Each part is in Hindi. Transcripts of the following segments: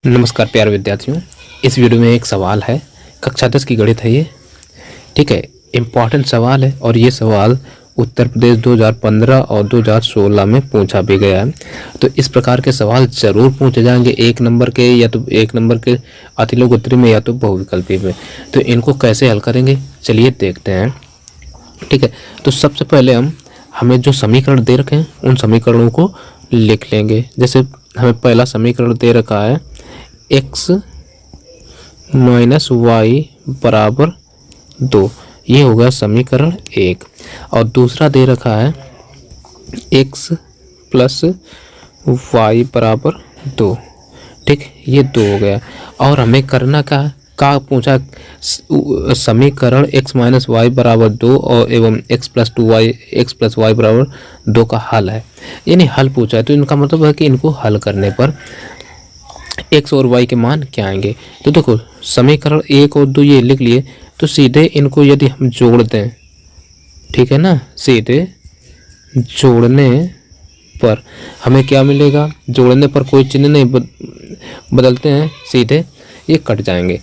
नमस्कार प्यारे विद्यार्थियों। इस वीडियो में एक सवाल है, कक्षा 10 की गणित है ये। ठीक है, इम्पॉर्टेंट सवाल है और ये सवाल उत्तर प्रदेश 2015 और 2016 में पूछा भी गया है। तो इस प्रकार के सवाल जरूर पूछे जाएंगे, एक नंबर के या तो एक नंबर के अतिलोक उत्तरी में या तो बहुविकल्पी में। तो इनको कैसे हल करेंगे चलिए देखते हैं। ठीक है, तो सबसे पहले हमें जो समीकरण दे रखे हैं उन समीकरणों को लिख लेंगे। जैसे हमें पहला समीकरण दे रखा है x माइनस वाई बराबर 2, ये होगा समीकरण 1। और दूसरा दे रखा है x प्लस वाई बराबर 2। ठीक, ये 2 हो गया। और हमें करना का पूछा, समीकरण x माइनस वाई बराबर 2 और एवं x प्लस वाई बराबर 2 का हल है, यानी हल पूछा है। तो इनका मतलब है कि इनको हल करने पर x और y के मान क्या आएंगे। तो देखो समीकरण 1 और 2 ये लिख लिए, तो सीधे इनको यदि हम जोड़ दें, ठीक है ना, सीधे जोड़ने पर हमें क्या मिलेगा। जोड़ने पर कोई चिन्ह नहीं बदलते हैं, सीधे ये कट जाएंगे।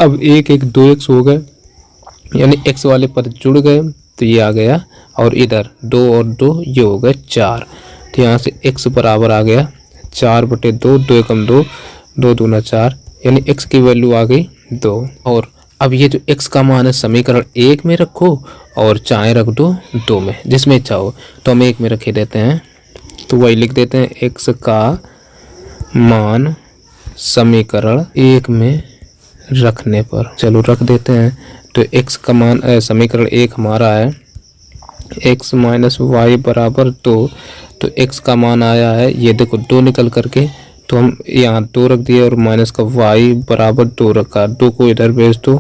अब 1 1 2x हो गए, यानी x वाले पद जुड़ गए, तो ये आ गया। और इधर 2 और 2 ये हो गए 4। तो यहाँ से x बराबर आ गया 4/2, 2 एकम 2, 2 दूना 4, यानी x की वैल्यू आ गई 2। और अब ये जो x का मान है समीकरण 1 में रखो और चाहे रख दो 2 में, जिसमें इच्छा हो। तो हम 1 में रखे देते हैं, तो वही लिख देते हैं x का मान समीकरण 1 में रखने पर। चलो रख देते हैं। तो x का मान समीकरण 1 हमारा है x माइनस वाई बराबर 2। तो x का मान आया है, ये देखो 2 निकल करके, तो हम यहाँ 2 रख दिए और माइनस का y बराबर 2 रखा। 2 को इधर भेज दो,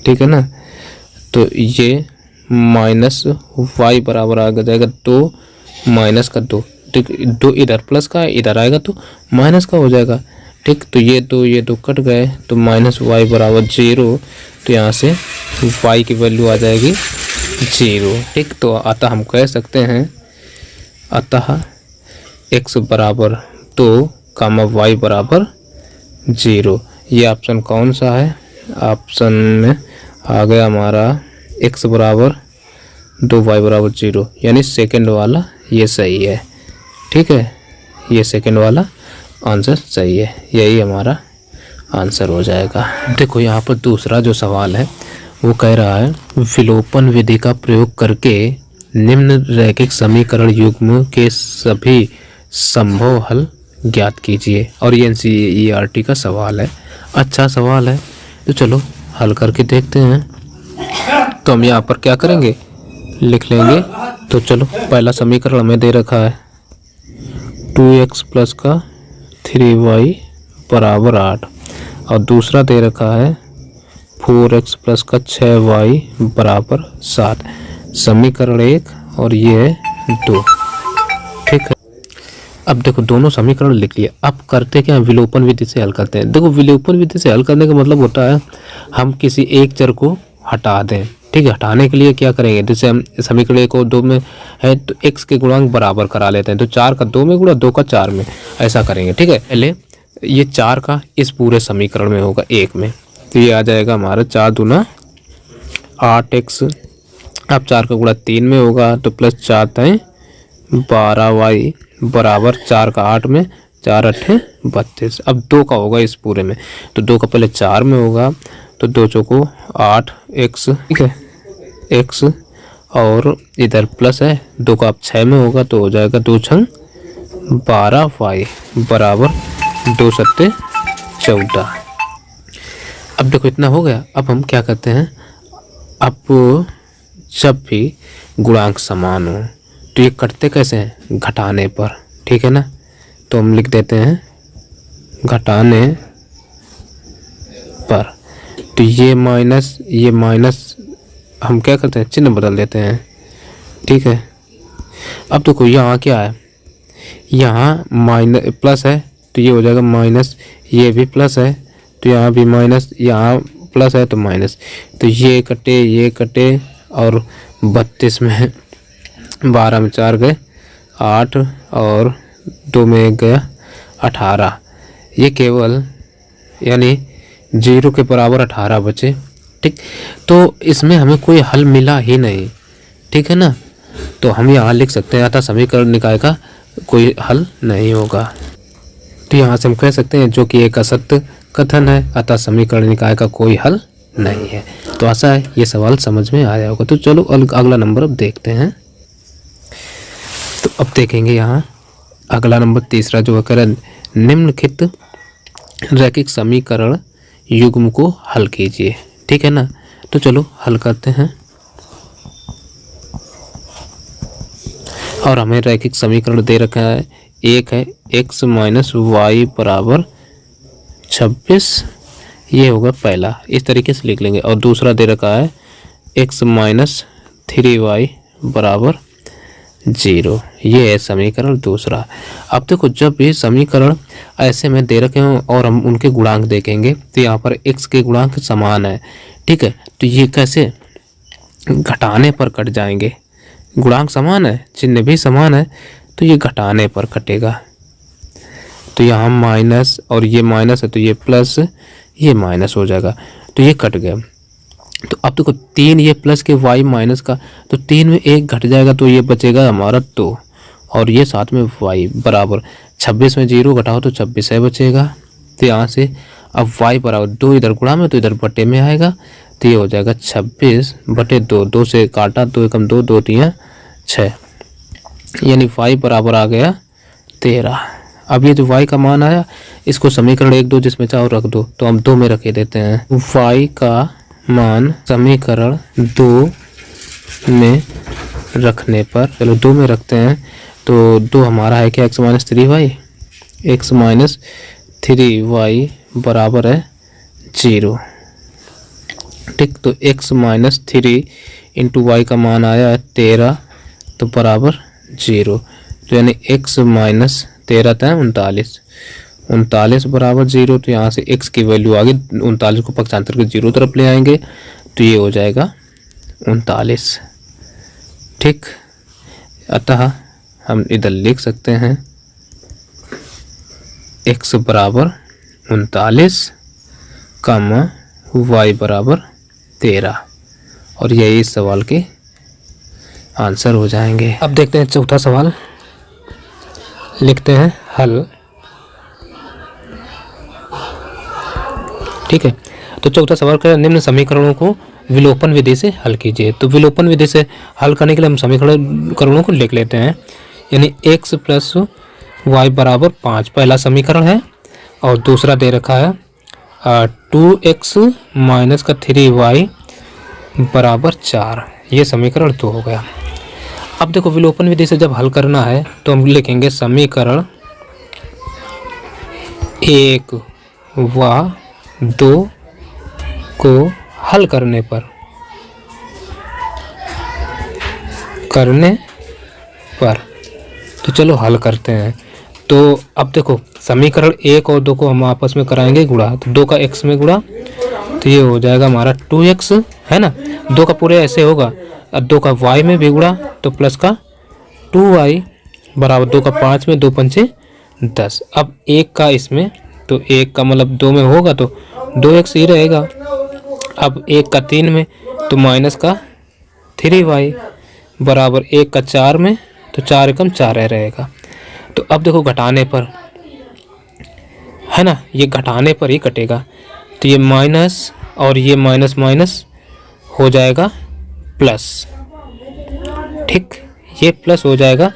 ठीक है ना। तो ये माइनस y बराबर आ जाएगा 2 माइनस का 2। ठीक, 2 इधर प्लस का इधर आएगा तो माइनस का हो जाएगा। ठीक, तो ये 2 कट गए, तो माइनस वाई बराबर 0। तो यहाँ से y की वैल्यू आ जाएगी 0। ठीक, तो अतः हम कह सकते हैं, अतः x बराबर 2 कामा y बराबर 0। ये ऑप्शन कौन सा है। ऑप्शन में आ गया हमारा x बराबर 2 y बराबर 0, यानी सेकंड वाला ये सही है। ठीक है, ये सेकंड वाला आंसर सही है, यही हमारा आंसर हो जाएगा। देखो यहाँ पर दूसरा जो सवाल है वो कह रहा है विलोपन विधि का प्रयोग करके निम्न रैखिक समीकरण युग्म के सभी संभव हल ज्ञात कीजिए। और ये NCERT का सवाल है, अच्छा सवाल है। तो चलो हल करके देखते हैं। तो हम यहाँ पर क्या करेंगे, लिख लेंगे। तो चलो पहला समीकरण हमें दे रखा है 2x प्लस का 3y बराबर 8, और दूसरा दे रखा है 4x प्लस का 6y बराबर 7। समीकरण 1 और ये है 2। ठीक है, अब देखो दोनों समीकरण लिख लिए। अब करते क्या, विलोपन विधि से हल करते हैं। देखो विलोपन विधि से हल करने का मतलब होता है हम किसी एक चर को हटा दें। ठीक है, हटाने के लिए क्या करेंगे, जैसे हम समीकरण 1 और 2 में है तो x के गुणांक बराबर करा लेते हैं। तो 4 का 2 में गुणा, 2 का 4 में, ऐसा करेंगे। ठीक है, पहले ये 4 का इस पूरे समीकरण में होगा 1 में, तो ये आ जाएगा हमारा 4 दूना 8x। अब 4 का गुणा 3 में होगा, तो प्लस 4 तय 12y बराबर 4 का 8 में, 4 8 32। अब 2 का होगा इस पूरे में, तो 2 का पहले 4 में होगा, तो 2 चौको 8x। ठीक है, x और इधर प्लस है, 2 का अब 6 में होगा, तो हो जाएगा 2 छंग 12y बराबर 2 सत्ते 14। अब देखो इतना हो गया। अब हम क्या करते हैं, अब जब भी गुणांक समान हो तो ये कटते कैसे हैं, घटाने पर। ठीक है ना, तो हम लिख देते हैं घटाने पर। तो ये माइनस हम क्या करते हैं, चिन्ह बदल देते हैं। ठीक है, अब देखो यहाँ क्या है, यहाँ माइनस प्लस है, तो ये हो जाएगा माइनस, ये भी प्लस है तो यहाँ भी माइनस, यहाँ प्लस है तो माइनस। तो ये कटे और 32 में 12 में 4 गए 8 और 2 में 1 गया 18, ये केवल यानी 0 के बराबर 18 बचे। ठीक, तो इसमें हमें कोई हल मिला ही नहीं, ठीक है ना। तो हम यहाँ लिख सकते हैं अतः समीकरण निकाय का कोई हल नहीं होगा। तो यहाँ से हम कह सकते हैं जो कि एक असत्य कथन है, अतः समीकरण निकाय का कोई हल नहीं है। तो आशा है ये सवाल समझ में आया होगा। तो चलो अगला नंबर अब देखते हैं। तो अब देखेंगे यहाँ अगला नंबर तीसरा जो है, निम्नलिखित रैखिक समीकरण युग्म को हल कीजिए। ठीक है ना, तो चलो हल करते हैं। और हमें रैखिक समीकरण दे रखा है, एक है x माइनस वाई बराबर 26, ये होगा पहला, इस तरीके से लिख लेंगे। और दूसरा दे रखा है x माइनस 3y बराबर 0, ये है समीकरण दूसरा। अब देखो जब ये समीकरण ऐसे में दे रखे हों और हम उनके गुणांक देखेंगे तो यहाँ पर x के गुणांक समान है। ठीक है, तो ये कैसे घटाने पर कट जाएंगे, गुणांक समान है, चिन्ह भी समान है, तो ये घटाने पर कटेगा। तो यहाँ माइनस और ये माइनस है तो ये प्लस, ये माइनस हो जाएगा, तो ये कट गया। तो अब देखो 3 ये प्लस के y माइनस का, तो 3 में 1 घट जाएगा तो ये बचेगा हमारा 2, और ये साथ में y बराबर 26 में 0 घटाओ तो 26 है बचेगा। तो यहाँ से अब y बराबर 2 इधर गुणा में तो इधर बटे में आएगा, तो ये हो जाएगा 26 बटे 2, 2 से काटा 2 एकम 2, 2 3 6, यानी y बराबर आ गया 13। अब ये जो y का मान आया इसको समीकरण 1 2 जिसमें चाहो रख दो, तो हम 2 में रखे देते हैं। y का मान समीकरण 2 में रखने पर, चलो 2 में रखते हैं, तो 2 हमारा है क्या, x minus 3y, x minus 3y बराबर है 0। ठीक, तो x माइनस 3 इंटू वाई का मान आया है 13, तो बराबर 0, तो यानी x माइनस 13 था 39, 39 बराबर 0। तो यहाँ से x की वैल्यू आगे 39 को पक्षांतर के 0 तरफ ले आएंगे, तो ये हो जाएगा 39। ठीक, अतः हम इधर लिख सकते हैं x बराबर 39, y बराबर 13, और यही इस सवाल के आंसर हो जाएंगे। अब देखते हैं चौथा सवाल, लिखते हैं हल। ठीक है, तो चौथा सवाल का निम्न समीकरणों को विलोपन विधि से हल कीजिए। तो विलोपन विधि से हल करने के लिए हम समीकरणों को लिख लेते हैं, यानी x प्लस वाई बराबर 5 पहला समीकरण है, और दूसरा दे रखा है 2x माइनस का 3y बराबर 4, ये समीकरण 2 हो गया। अब देखो विलोपन विधि से जब हल करना है तो हम लिखेंगे समीकरण 1 व 2 को हल करने पर तो चलो हल करते हैं। तो अब देखो समीकरण 1 और 2 को हम आपस में कराएंगे गुणा, तो 2 का x में गुणा, तो ये हो जाएगा हमारा 2x, है ना, 2 का पूरे ऐसे होगा, अब 2 का y में भी गुणा तो प्लस का 2y बराबर 2 का 5 में 2 पंचे 10। अब 1 का इसमें, तो 1 का मतलब 2 में होगा तो 2x ही रहेगा। अब 1 का 3 में तो माइनस का 3y बराबर 1 का 4 में, तो 4 एकम 4 रहेगा। तो अब देखो घटाने पर, है ना, ये घटाने पर ही कटेगा, तो ये माइनस और ये माइनस माइनस हो जाएगा प्लस। ठीक, ये प्लस हो जाएगा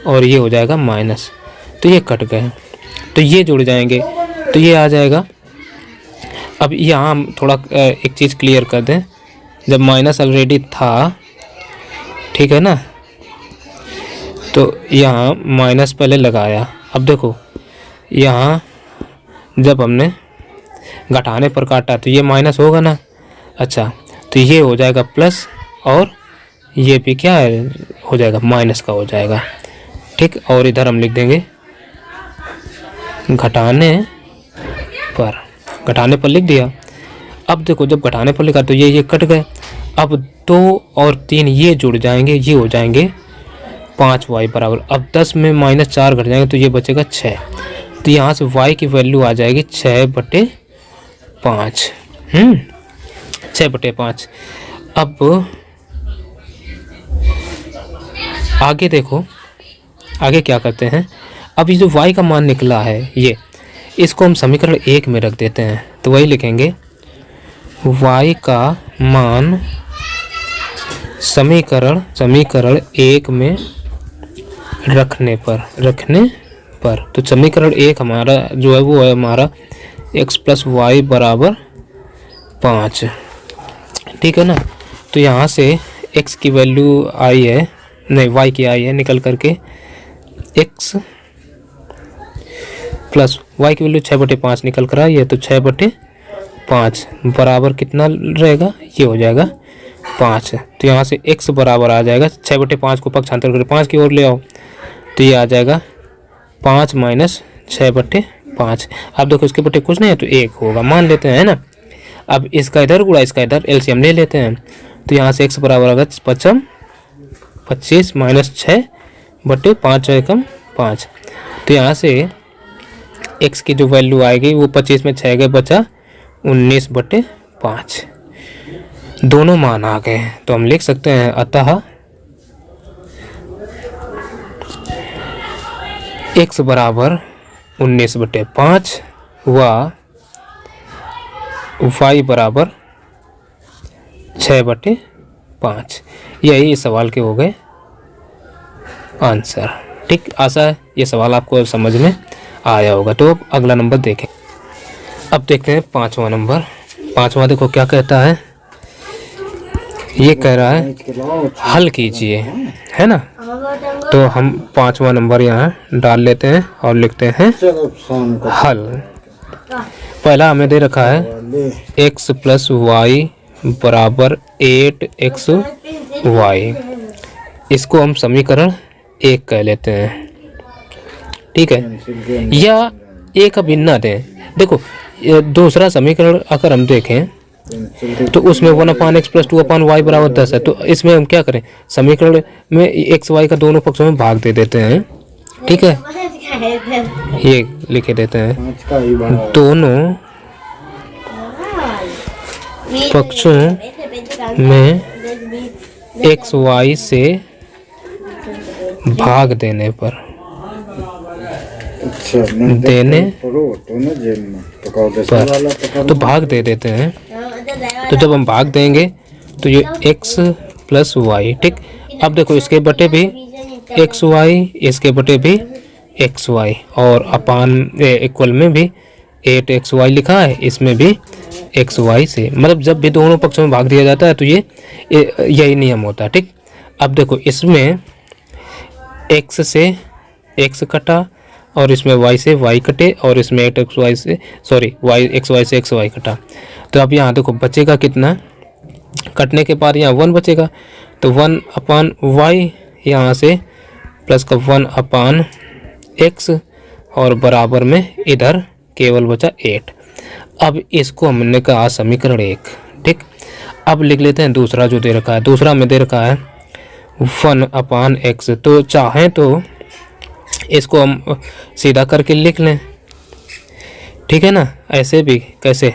और ये हो जाएगा माइनस, तो ये कट गए, तो ये जुड़ जाएंगे, तो ये आ जाएगा। अब यहाँ हम थोड़ा एक चीज़ क्लियर कर दें, जब माइनस ऑलरेडी था, ठीक है ना, तो यहाँ माइनस पहले लगाया। अब देखो यहाँ जब हमने घटाने पर काटा तो ये माइनस होगा ना, अच्छा, तो ये हो जाएगा प्लस और ये भी क्या है हो जाएगा, माइनस का हो जाएगा। ठीक, और इधर हम लिख देंगे घटाने पर लिख दिया। अब देखो जब घटाने पर लिखा तो ये कट गए। अब 2 और 3 ये जुड़ जाएंगे, ये हो जाएंगे 5y बराबर। अब 10 में -4 घट जाएंगे तो ये बचेगा 6। तो यहाँ से y की वैल्यू आ जाएगी 6/5। 6/5। अब आगे देखो, आगे क्या करते हैं। अब ये जो y का मान निकला है, ये इसको हम समीकरण 1 में रख देते हैं। तो वही लिखेंगे y का मान समीकरण 1 में रखने पर तो समीकरण 1 हमारा जो है वो है हमारा x + y = 5। ठीक है ना। तो यहाँ से x की वैल्यू आई है, नहीं y की आई है निकल करके, x + y की वैल्यू 6/5 निकल कर आई है। तो 6/5 बराबर कितना रहेगा, ये हो जाएगा 5। तो यहाँ से x बराबर आ जाएगा 6/5 को पक्षांतर करके 5 की ओर ले आओ, तो ये आ जाएगा 5 - 6/5। अब देखो इसके बटे कुछ नहीं है तो 1 होगा, मान लेते हैं ना। अब इसका इधर गुणा इसका इधर, एलसीएम ले लेते हैं। तो यहाँ से x बराबर होगा 25 - 6/5 = 5। तो यहाँ से x की जो वैल्यू आएगी वो 25 में 6 गए, बचा 19/5। दोनों मान आ गए। तो हम लिख सकते हैं अतः x बराबर 19/5 व y बराबर 6/5। यही इस सवाल के हो गए आंसर। ठीक, आशा है ये सवाल आपको समझ में आया होगा। तो अब अगला नंबर देखें। अब देखते हैं 5वां नंबर। 5वां देखो क्या कहता है, ये कह रहा है हल कीजिए, है ना। तो हम 5वां नंबर यहाँ डाल लेते हैं और लिखते हैं हल। पहला हमें दे रखा है x + y = 8xy। इसको हम समीकरण 1 कह लेते हैं। ठीक है, या एक अभिन्न दें। देखो दूसरा समीकरण अगर हम देखें तो उसमें 1/x + 2/y = 10 है। तो इसमें हम क्या करें, समीकरण में x y का दोनों पक्षों में भाग दे देते हैं। ठीक है, ये लिखे देते हैं, दोनों पक्षों में x y से भाग देने पर तो भाग दे देते हैं। तो जब हम भाग देंगे तो ये x + y। ठीक, अब देखो इसके बटे भी एक्स वाई, इसके बटे भी एक्स वाई, और अपान इक्वल में भी 8xy लिखा है, इसमें भी xy से, मतलब जब भी दोनों पक्षों में भाग दिया जाता है तो ये यही नियम होता है। ठीक, अब देखो इसमें x से x कटा और इसमें y से y कटे और इसमें 8xy से xy से xy कटा। तो अब यहाँ देखो बचेगा कितना, कटने के बाद यहाँ 1 बचेगा, तो 1/y यहाँ से प्लस का 1/x और बराबर में इधर केवल बचा 8। अब इसको हमने कहा समीकरण 1। ठीक, अब लिख लेते हैं दूसरा जो दे रखा है। दूसरा में दे रखा है 1/x, तो चाहें तो इसको हम सीधा करके लिख लें, ठीक है ना, ऐसे भी कैसे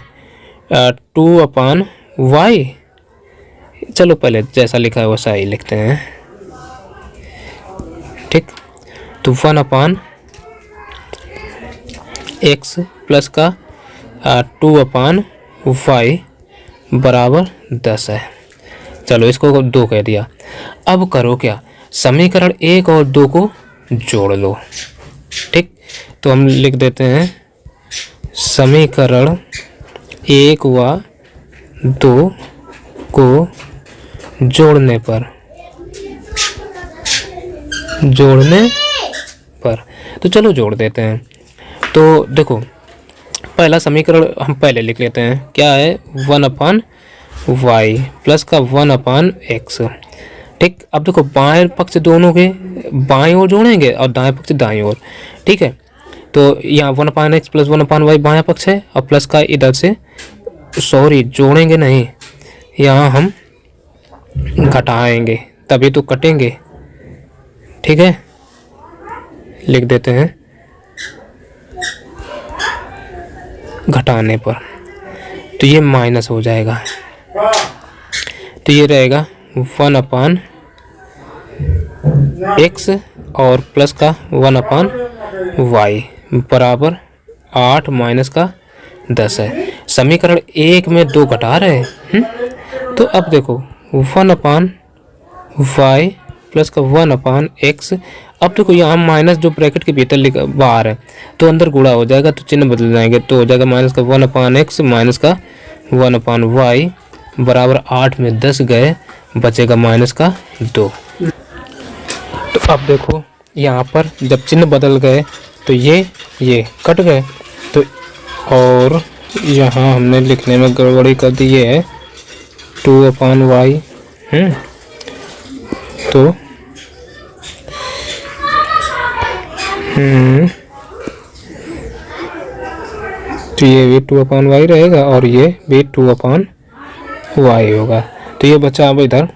2/y, चलो पहले जैसा लिखा है वैसा ही लिखते हैं। ठीक, तो 1/x प्लस का 2/y बराबर 10 है। चलो इसको 2 कह दिया। अब करो क्या, समीकरण 1 और 2 को जोड़ लो। ठीक, तो हम लिख देते हैं समीकरण 1 व 2 को जोड़ने पर तो चलो जोड़ देते हैं। तो देखो पहला समीकरण हम पहले लिख लेते हैं, क्या है 1/y प्लस का 1/x। ठीक, अब देखो बाएं पक्ष दोनों के बाएं ओर जोड़ेंगे और दाएं पक्ष दाएं ओर। ठीक है, तो यहाँ 1/x प्लस 1/y बाएं पक्ष है और प्लस का इधर से जोड़ेंगे नहीं, यहाँ हम घटाएंगे तभी तो कटेंगे। ठीक है, लिख देते हैं घटाने पर, तो ये माइनस हो जाएगा। तो ये रहेगा 1/x और प्लस का 1/y बराबर 8 माइनस का 10 है। समीकरण 1 में 2 घटा रहे हैं। तो अब देखो 1/y प्लस का 1/x। अब देखो यहाँ माइनस जो ब्रैकेट के भीतर लिखा बाहर है तो अंदर गुणा हो जाएगा, तो चिन्ह बदल जाएंगे, तो हो जाएगा माइनस का 1/x माइनस का 1/y बराबर 8 में 10 गए, बचेगा माइनस का 2। तो अब देखो यहाँ पर जब चिन्ह बदल गए तो ये कट गए, तो और यहाँ हमने लिखने में गड़बड़ी कर दी है 2/y। तो ये भी 2/y रहेगा और ये भी 2/y होगा। तो ये बचा अब इधर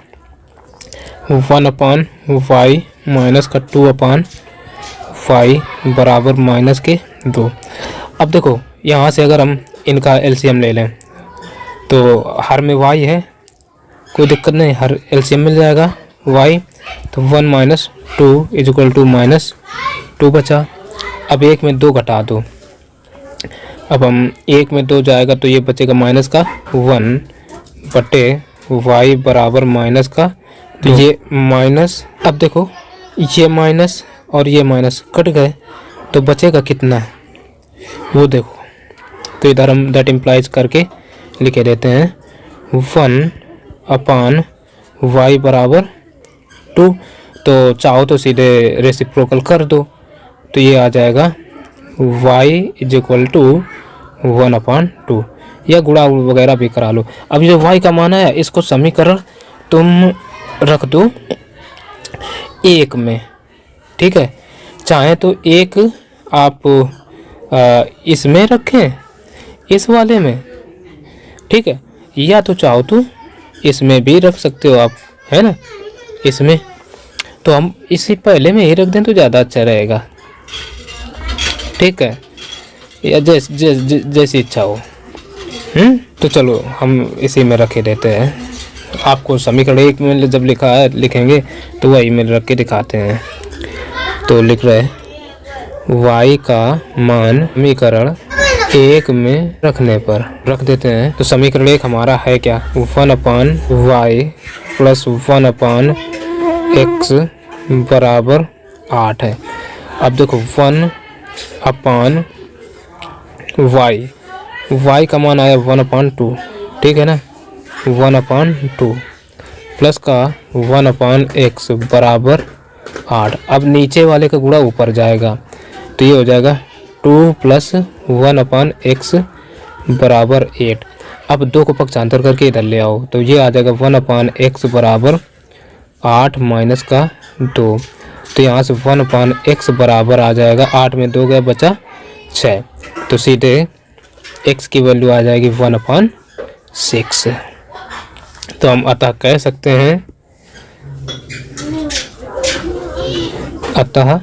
1/y माइनस का 2/y बराबर माइनस के 2। अब देखो यहाँ से अगर हम इनका एलसीएम ले लें तो हर में y है, कोई दिक्कत नहीं, हर एलसीएम मिल जाएगा y। तो 1 minus 2 is equal to minus 2 बचा। अब 1 में 2 घटा दो, अब हम 1 में 2 जाएगा तो ये बचेगा माइनस का 1 बटे y बराबर माइनस का, तो ये माइनस। अब देखो ये माइनस और ये माइनस कट गए, तो बचेगा कितना वो देखो। तो इधर हम दैट इम्प्लाइज करके लिखे देते हैं 1/y बराबर 2। तो चाहो तो सीधे रेसिप्रोकल कर दो, तो ये आ जाएगा y इज इक्वल टू 1/2, या गुणा वगैरह भी करा लो। अब जो y का मान है इसको समीकरण तुम रख दो 1 में, ठीक है। चाहे तो 1 आप इसमें रखें, इस वाले में, ठीक है, या तो चाहो तो इसमें भी रख सकते हो आप, है ना, इसमें। तो हम इसी पहले में ही रख दें तो ज़्यादा अच्छा रहेगा, ठीक है, या जैसी इच्छा हो। तो चलो हम इसी में रखे देते हैं। आपको समीकरण 1 में जब लिखेंगे तो वही में रख के दिखाते हैं। तो लिख रहे हैं y का मान समीकरण 1 में रखने पर रख देते हैं। तो समीकरण 1 हमारा है क्या, 1/y प्लस 1/x बराबर 8 है। अब देखो 1/y का मान आया 1/2, ठीक है ना, 1/2 प्लस का 1/x बराबर 8। अब नीचे वाले का गुणा ऊपर जाएगा, तो ये हो जाएगा 2 प्लस 1/x बराबर 8। अब 2 को पक्षांतर करके इधर ले आओ, तो ये आ जाएगा 1/x बराबर 8 माइनस का 2। तो यहाँ से 1/x बराबर आ जाएगा 8 में 2 गया, बचा 6। तो सीधे x की वैल्यू आ जाएगी 1/6। तो हम अतः कह सकते हैं, अतः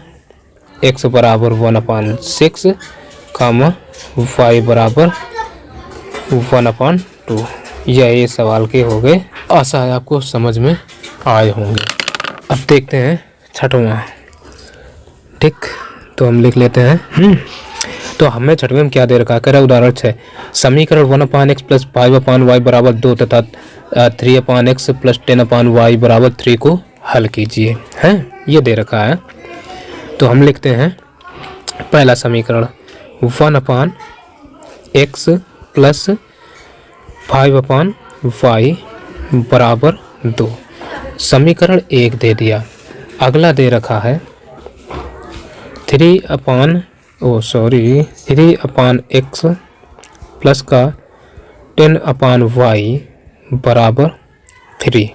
x बराबर 1/6 कामा y बराबर 1/2। यह सवाल के हो गए। आशा है आपको समझ में आए होंगे। अब देखते हैं छठवां, ठीक। तो हम लिख लेते हैं। तो हमें छठवें में क्या दे रखा है, कह रहा है उदाहरण 6 समीकरण 1/x प्लस 5/y बराबर 2 तथा 3/x प्लस 10/y बराबर 3 को हल कीजिए, हैं, ये दे रखा है। तो हम लिखते हैं पहला समीकरण 1/x प्लस 5/y बराबर 2, समीकरण 1 दे दिया। अगला दे रखा है 3/x प्लस का 10/y बराबर 3,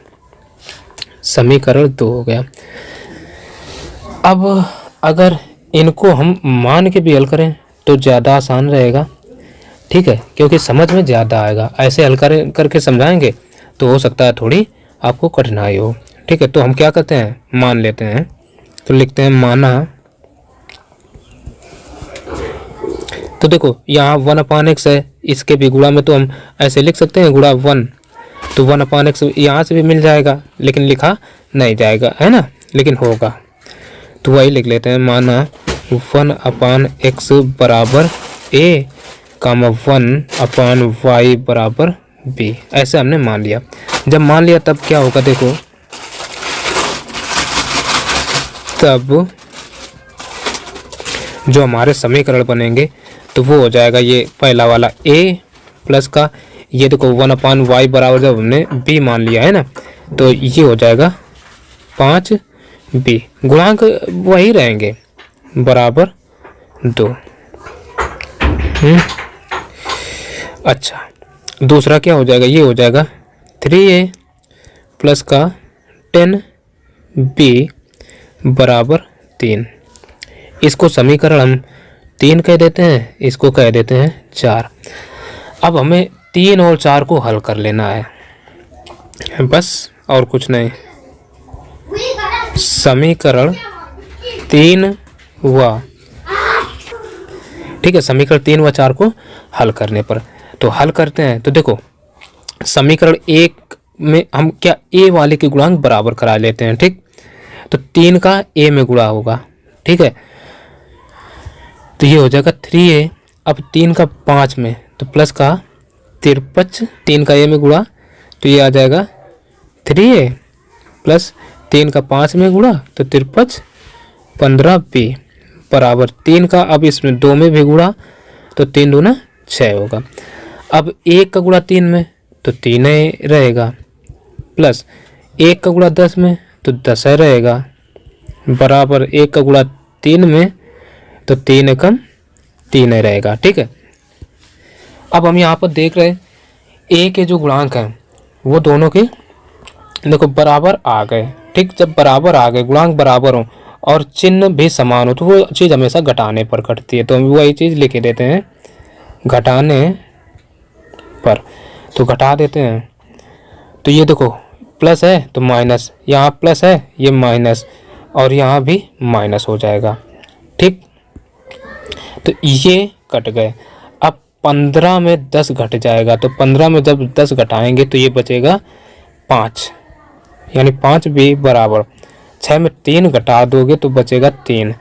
समीकरण 2 हो गया। अब अगर इनको हम मान के भी हल करें तो ज़्यादा आसान रहेगा, ठीक है, क्योंकि समझ में ज़्यादा आएगा। ऐसे हल करके समझाएंगे तो हो सकता है थोड़ी आपको कठिनाई हो, ठीक है। तो हम क्या करते हैं, मान लेते हैं। तो लिखते हैं माना तो देखो यहाँ 1/x है, इसके भी गुणा में तो हम ऐसे लिख सकते हैं गुणा 1, तो 1/x यहाँ से भी मिल जाएगा, लेकिन लिखा नहीं जाएगा है ना, लेकिन होगा तो वही लिख लेते हैं। माना 1/x बराबर a कामा 1/y बराबर b, ऐसे हमने मान लिया। जब मान लिया तब क्या होगा देखो, तब जो हमारे समीकरण बनेंगे तो वो हो जाएगा ये पहला वाला a प्लस का, ये देखो 1/y बराबर जब हमने b मान लिया है ना, तो ये हो जाएगा 5b, गुणांक वही रहेंगे बराबर 2। अच्छा दूसरा क्या हो जाएगा, ये हो जाएगा 3a प्लस का 10b बराबर 3। इसको समीकरण हम 3 कह देते हैं, इसको कह देते हैं 4। अब हमें 3 और 4 को हल कर लेना है बस, और कुछ नहीं। समीकरण 3 व ठीक है, समीकरण 3 व 4 को हल करने पर तो हल करते हैं। तो देखो समीकरण 1 में हम क्या a वाले के गुणांक बराबर करा लेते हैं, ठीक। तो 3 का a में गुणा होगा, ठीक है, तो ये हो जाएगा 3a। अब 3 का 5 में तो प्लस का 53, 3 का a में गुणा तो ये आ जाएगा 3a प्लस 3 का 5 में गुणा तो 53 15b बराबर 3 का, अब इसमें 2 में भी गुणा तो 3 दूना 6 होगा। अब 1 का गुणा 3 में तो 3 रहेगा, प्लस 1 का गुणा 10 में तो 10 रहेगा, बराबर 1 का गुणा 3 में तो 3 कम 3 रहेगा, ठीक है। अब हम यहाँ पर देख रहे हैं a के जो गुणांक हैं वो दोनों के देखो बराबर आ गए, ठीक। जब बराबर आ गए, गुणांक बराबर हो और चिन्ह भी समान हो तो वो चीज़ हमेशा घटाने पर घटती है, तो हम वही चीज़ लिख देते हैं घटाने पर, तो घटा देते हैं। तो ये देखो प्लस है तो माइनस, यहाँ प्लस है ये माइनस, और यहाँ भी माइनस हो जाएगा, ठीक। तो ये कट गए। अब 15 में 10 घट जाएगा, तो 15 में जब 10 घटाएंगे तो ये बचेगा 5, यानी 5b बराबर 6 में 3 घटा दोगे तो बचेगा 3।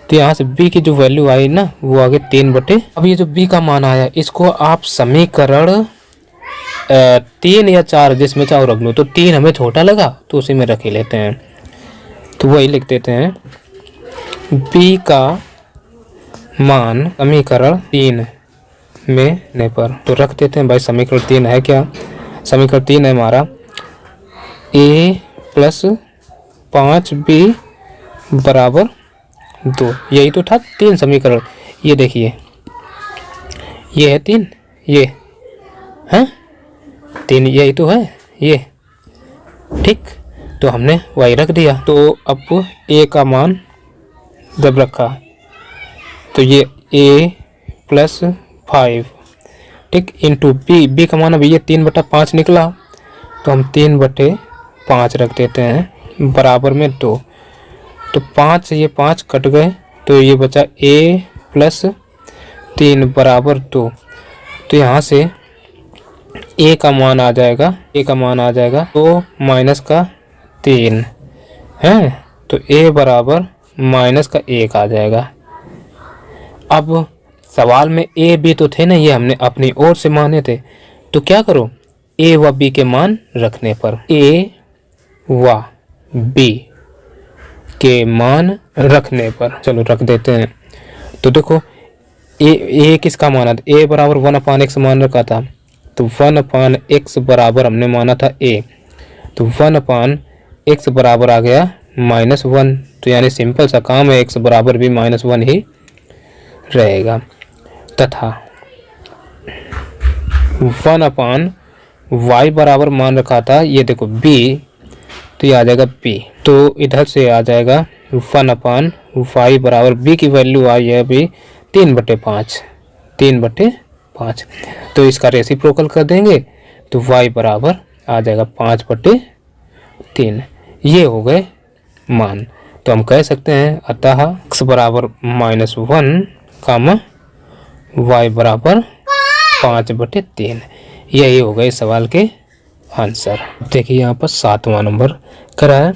तो यहाँ से b की जो वैल्यू आई ना वो आ गई 3/। अब ये जो b का मान आया इसको आप समीकरण 3 या 4 जिसमें चाहो रख लो, तो 3 हमें छोटा लगा तो उसी में रख ही लेते हैं, तो वही लिख देते हैं b का मान समीकरण 3 में ने पर, तो रख देते हैं भाई समीकरण 3 है क्या, समीकरण 3 है हमारा a प्लस 5b बराबर 2, यही तो था 3 समीकरण। ये देखिए ये है 3, ये है 3, यही तो है ये, ठीक। तो हमने वही रख दिया। तो अब a का मान जब रखा तो ये a प्लस 5, ठीक, इंटू b का मान अभी ये 3/5 निकला, तो हम 3/5 रख देते हैं बराबर में 2। तो 5 से ये 5 कट गए तो ये बचा a प्लस 3 बराबर 2। तो यहाँ से a का मान आ जाएगा, तो माइनस का 3 है, तो a बराबर माइनस का 1 आ जाएगा। अब सवाल में a b तो थे ना, ये हमने अपनी ओर से माने थे, तो क्या करो a व b के मान रखने पर, a व b के मान रखने पर, चलो रख देते हैं। तो देखो a किसका माना था, a बराबर 1/x मान रखा था, तो 1/x बराबर हमने माना था a, तो 1/x बराबर आ गया -1, तो यानी सिंपल सा काम है, x बराबर भी -1 ही रहेगा। तथा 1/y बराबर मान रखा था, ये देखो b, तो ये आ जाएगा b, तो इधर से आ जाएगा 1/y बराबर b की वैल्यू आई है अभी 3/5, तो इसका रेसिप्रोकल कर देंगे तो y बराबर आ जाएगा 5/3। ये हो गए मान। तो हम कह सकते हैं अतः x बराबर -1, y बराबर 5/3। यही हो गए सवाल के आंसर। देखिए यहाँ पर 7वां नंबर करा है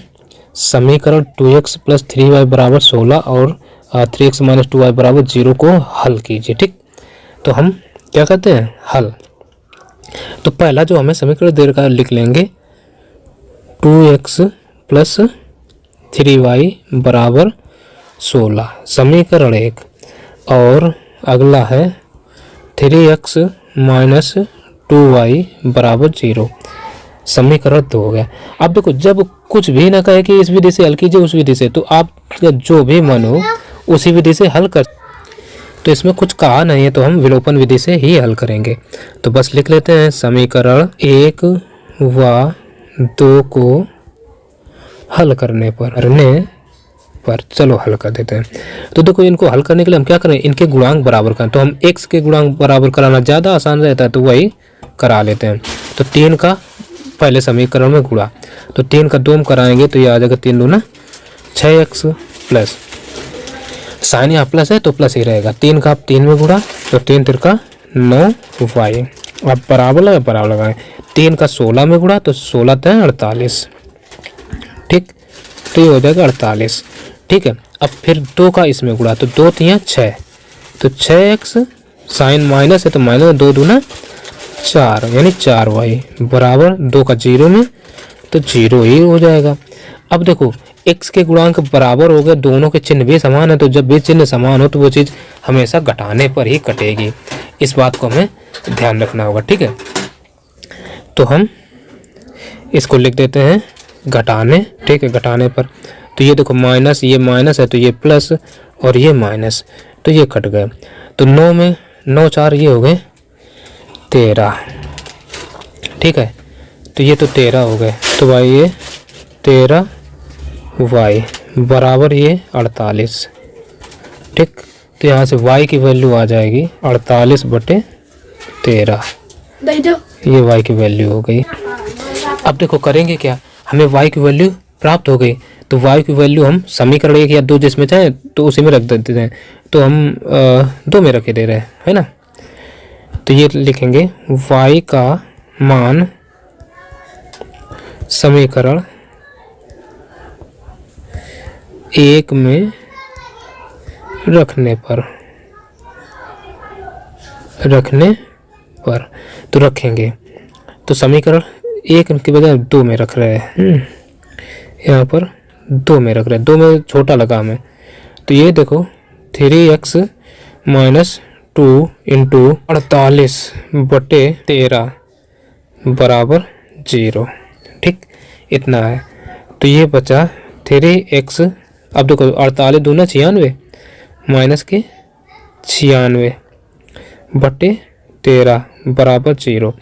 समीकरण 2x + 3y बराबर 16 और 3x - 2y बराबर 0 को हल कीजिए। ठीक, तो हम क्या करते हैं हल। तो पहला जो हमें समीकरण दे रखा है लिख लेंगे 2x + 3y बराबर 16 समीकरण 1, और अगला है 3x - 2y बराबर 0 समीकरण 2 हो गया। अब देखो जब कुछ भी ना कहे कि इस विधि से हल कीजिए उस विधि से, तो आप जो भी मन हो उसी विधि से हल कर। तो इसमें कुछ कहा नहीं है तो हम विलोपन विधि से ही हल करेंगे। तो बस लिख लेते हैं समीकरण 1 व 2 को हल करने पर चलो हल कर देते हैं। तो देखो इनको हल करने के लिए हम क्या करें, इनके गुणांक बराबर करें। तो हम x के गुणांक बराबर कराना ज़्यादा आसान रहता है तो वही करा लेते हैं। तो 3 का पहले समीकरण में गुणा, तो 3 का 2 में कराएंगे तो ये आ जाएगा 3 दूना 6x प्लस साइन यहाँ प्लस है तो प्लस ही रहेगा। 3 का आप 3 में गुणा तो 3 तिरका 9y। अब बराबर लगाएं 3 का 16 में गुणा तो 16 × 48। ठीक, तो ये हो जाएगा 48। ठीक है, अब फिर 2 का इसमें गुणा तो 2 × 6 तो 6x साइन माइनस है तो माइनस 2 दूना 4 यानी 4y बराबर 2 का 0 में तो 0 ही हो जाएगा। अब देखो x के गुणांक बराबर हो गए, दोनों के चिन्ह भी समान है, तो जब भी चिन्ह समान हो तो वो चीज़ हमेशा घटाने पर ही कटेगी। इस बात को हमें ध्यान रखना होगा। ठीक है, तो हम इसको लिख देते हैं घटाने। ठीक है, घटाने पर तो ये देखो माइनस, ये माइनस है तो ये प्लस और ये माइनस तो ये कट गए। तो 9 में 9 4 ये हो गए 13। ठीक है, तो ये तो 13 हो गए। तो भाई ये 13y बराबर ये 48। ठीक, तो यहाँ से y की वैल्यू आ जाएगी 48/13। ये y की वैल्यू हो गई। अब देखो करेंगे क्या, हमें y की वैल्यू प्राप्त हो गई तो y की वैल्यू हम समीकरण 1 या 2 जिसमें चाहे तो उसी में रख देते हैं। तो हम 2 में रखे दे रहे हैं, है ना। तो ये लिखेंगे y का मान समीकरण 1 में रखने पर तो रखेंगे। तो समीकरण 1 के बजाय 2 में रख रहे हैं, यहाँ पर 2 में रख रहे हैं, 2 में छोटा लगा हमें। तो ये देखो 3x - 2 × 48/13 बराबर 0। ठीक, इतना है। तो ये बचा 3x। अब देखो 48 दूना 96 माइनस के 96/13 बराबर 0।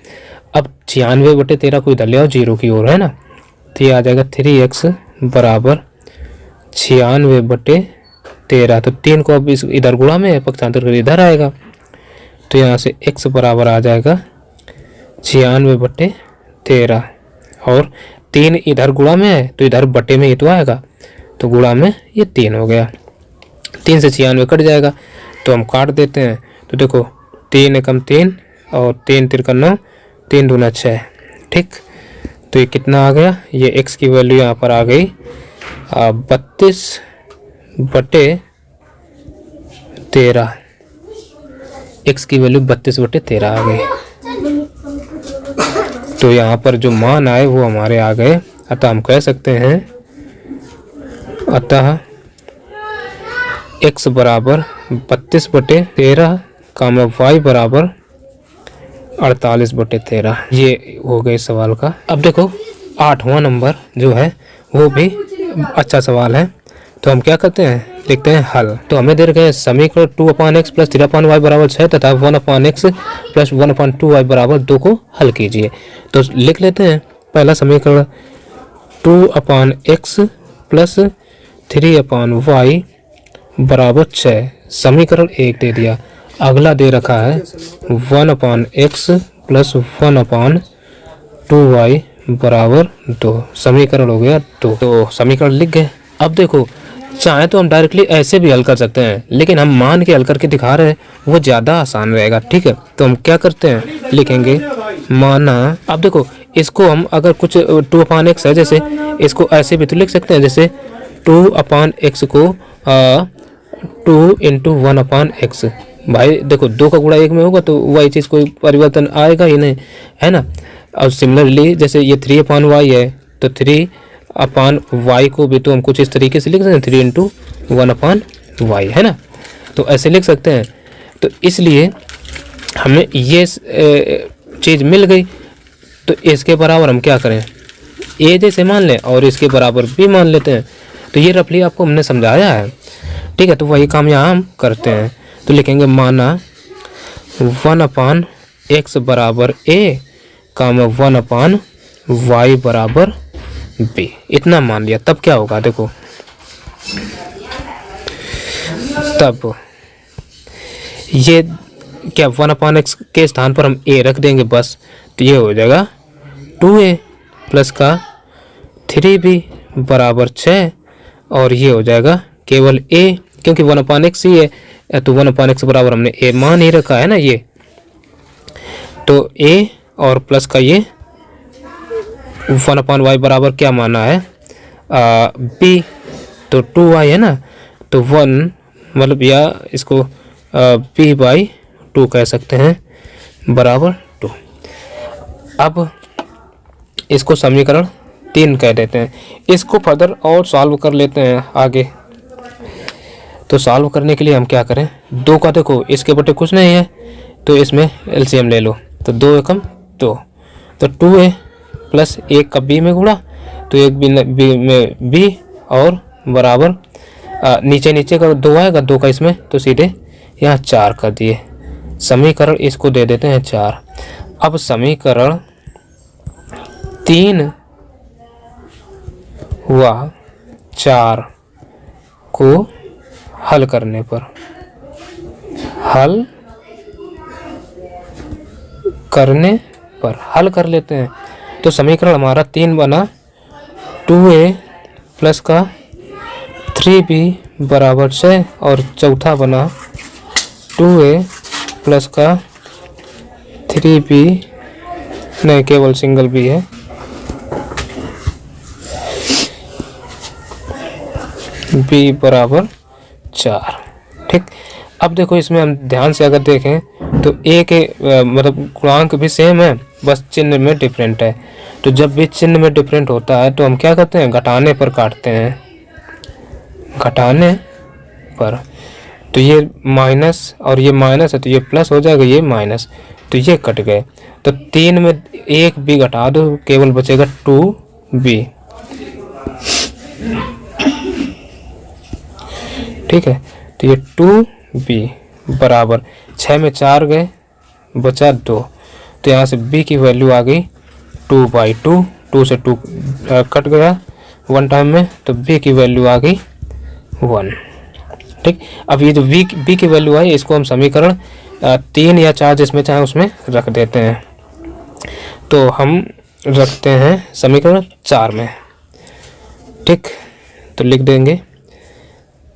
अब 96/13 को इधर ले आओ 0 की ओर, है ना। तो ये आ जाएगा 3x बराबर 96/13। तो 3 को अब इस इधर गुणा में पक्षांतर कर इधर आएगा तो यहाँ से x बराबर आ जाएगा 96/13 और 3 इधर गुणा में है तो इधर बटे में ही तो आएगा, तो गुणा में ये 3 हो गया। 3 से 96 कट जाएगा तो हम काट देते हैं। तो देखो 3 एकम 3 और 3 तिरका 9, 3 दूना 6। ठीक, तो ये कितना आ गया, ये x की वैल्यू यहाँ पर आ गई 32/13। x की वैल्यू 32/13 आ गई। तो यहाँ पर जो मान आए वो हमारे आ गए। अतः हम कह सकते हैं अतः x बराबर 32/13 कामा y बराबर 48/13। ये हो गए सवाल का। अब देखो 8वां नंबर जो है वो भी अच्छा सवाल है। तो हम क्या करते हैं, लिखते हैं हल। तो हमें दे रखे हैं समीकरण 2/x + 3/y बराबर 6 तथा 1/x + 1/2y बराबर 2 को हल कीजिए। तो लिख लेते हैं पहला समीकरण 2/x + 3/y बराबर 6 समीकरण 1 दे दिया। अगला दे रखा है 1/x + 1/2y बराबर 2 समीकरण हो गया 2। तो समीकरण लिख गए। अब देखो चाहे तो हम डायरेक्टली ऐसे भी हल कर सकते हैं, लेकिन हम मान के हल करके दिखा रहे हैं वो ज़्यादा आसान रहेगा। ठीक है, तो हम क्या करते हैं, लिखेंगे माना। अब देखो इसको हम अगर कुछ 2/x है जैसे, इसको ऐसे भी तो लिख सकते हैं जैसे 2/x को 2 × 1/x। भाई देखो 2 का गुणा 1 में होगा तो वही चीज़ कोई परिवर्तन आएगा ही नहीं, है ना। और सिमिलरली जैसे ये 3/y है तो 3/y को भी तो हम कुछ इस तरीके से लिख सकते हैं 3 × 1/y, है ना। तो ऐसे लिख सकते हैं। तो इसलिए हमें ये चीज़ मिल गई, तो इसके बराबर हम क्या करें, ए जैसे मान लें और इसके बराबर बी मान लेते हैं। तो ये रफली आपको हमने समझाया है। ठीक है, तो वही काम यहाँ हम करते हैं। तो लिखेंगे माना 1/x बराबर a, 1/y बराबर b, इतना मान लिया। तब क्या होगा देखो, तब ये क्या 1/x के स्थान पर हम a रख देंगे बस, तो ये हो जाएगा 2a प्लस का 3b बराबर 6, और ये हो जाएगा केवल a, क्योंकि 1/x ही है तो 1/x बराबर हमने a मान ही रखा है ना ये, तो a और प्लस का ये 1/y बराबर क्या माना है b, तो 2y है ना, तो 1 मतलब या इसको b/2 कह सकते हैं बराबर 2। अब इसको समीकरण 3 कह देते हैं। इसको फर्दर और सॉल्व कर लेते हैं आगे। तो सॉल्व करने के लिए हम क्या करें, 2 का देखो इसके बटे कुछ नहीं है तो इसमें एलसीएम ले लो, तो 2 एकम 2, तो 2a प्लस 1 का b में गुणा, तो 1 b में b और बराबर नीचे नीचे का 2 आएगा, 2 का इसमें, तो सीधे यहाँ 4 कर दिए। समीकरण इसको दे देते हैं 4। अब समीकरण 3 व 4 को हल करने पर, हल कर लेते हैं। तो समीकरण हमारा 3 बना 2a प्लस का 3b बराबर 6, और चौथा बना 2a प्लस का 3b, नहीं केवल सिंगल b है, b बराबर 4। ठीक, अब देखो इसमें हम ध्यान से अगर देखें तो a के मतलब गुणांक भी सेम है, बस चिन्ह में डिफरेंट है। तो जब भी चिन्ह में डिफरेंट होता है तो हम क्या करते हैं, घटाने पर काटते हैं, घटाने पर। तो ये माइनस और ये माइनस है तो ये प्लस हो जाएगा, ये माइनस, तो ये कट गए। तो 3 में 1 b घटा दो, केवल बचेगा 2b। ठीक है, तो ये 2b बराबर 6 में 4 गए, बचा 2, तो यहाँ से b की वैल्यू आ गई 2/2, 2 से 2 कट गया 1 टाइम में, तो b की वैल्यू आ गई 1। ठीक, अब ये जो b की वैल्यू आई इसको हम समीकरण 3 या 4 जिसमें चाहे उसमें रख देते हैं। तो हम रखते हैं समीकरण 4 में। ठीक, तो लिख देंगे,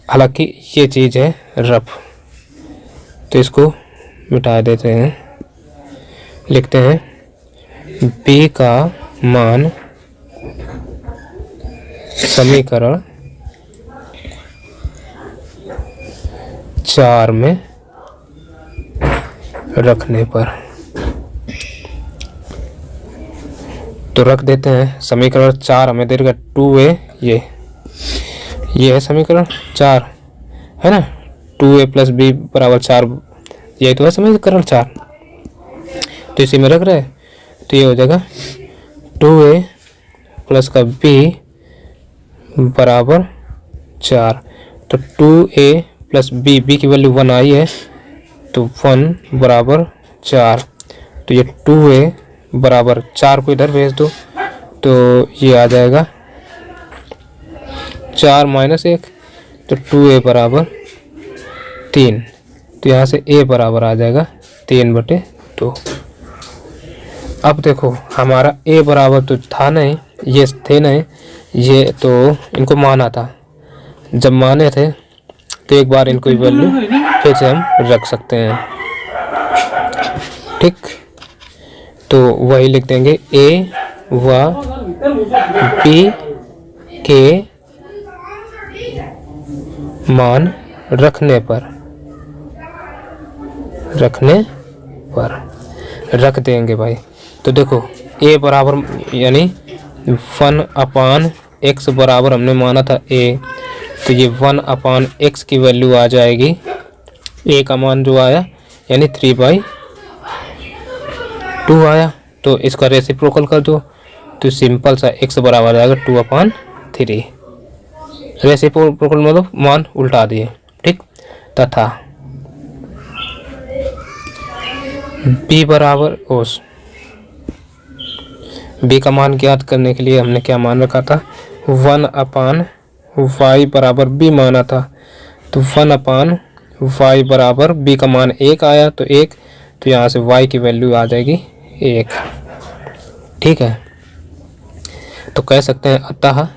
हालांकि ये चीज़ है रफ, तो इसको मिटा देते हैं। लिखते हैं b का मान समीकरण 4 में रखने पर, तो रख देते हैं समीकरण 4 हमें दे देगा 2a, ये है समीकरण 4, है ना, 2a प्लस b बराबर 4, यही तो है समीकरण 4। तो इसी में रख रहे हैं, तो ये हो जाएगा 2a प्लस का b बराबर 4, तो 2a प्लस b की वैल्यू 1 आई है, तो 1 बराबर 4, तो ये 2a बराबर 4 को इधर भेज दो, तो ये आ जाएगा 4 माइनस 1, तो 2a बराबर 3, तो यहाँ से a बराबर आ जाएगा 3/2। अब देखो हमारा a बराबर तो था नहीं, ये थे नहीं, ये तो इनको माना था, जब माने थे तो एक बार इनको वैल्यू फिर से हम रख सकते हैं। ठीक, तो वही लिख देंगे ए व बी के मान रखने पर रख देंगे भाई। तो देखो ए बराबर यानी 1/x बराबर हमने माना था ए, तो ये 1/x की वैल्यू आ जाएगी, ए का मान जो आया यानी 3/2 आया। तो इसका रेसिप्रोकल कर दो तो सिंपल सा x बराबर आएगा 2/3। रेसिप्रोकल मतलब मान उल्टा दिए। ठीक, तथा b बराबर b का मान ज्ञात करने के लिए हमने क्या मान रखा था, 1/y बराबर b माना था। तो 1/y बराबर b का मान 1 आया, तो 1, तो यहाँ से y की वैल्यू आ जाएगी 1। ठीक है, तो कह सकते हैं अतः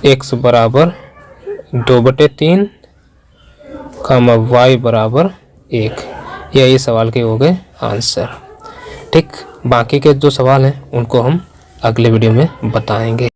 x बराबर 2/3 y बराबर 1। यही सवाल के हो गए आंसर। ठीक, बाकी के जो सवाल हैं उनको हम अगले वीडियो में बताएंगे।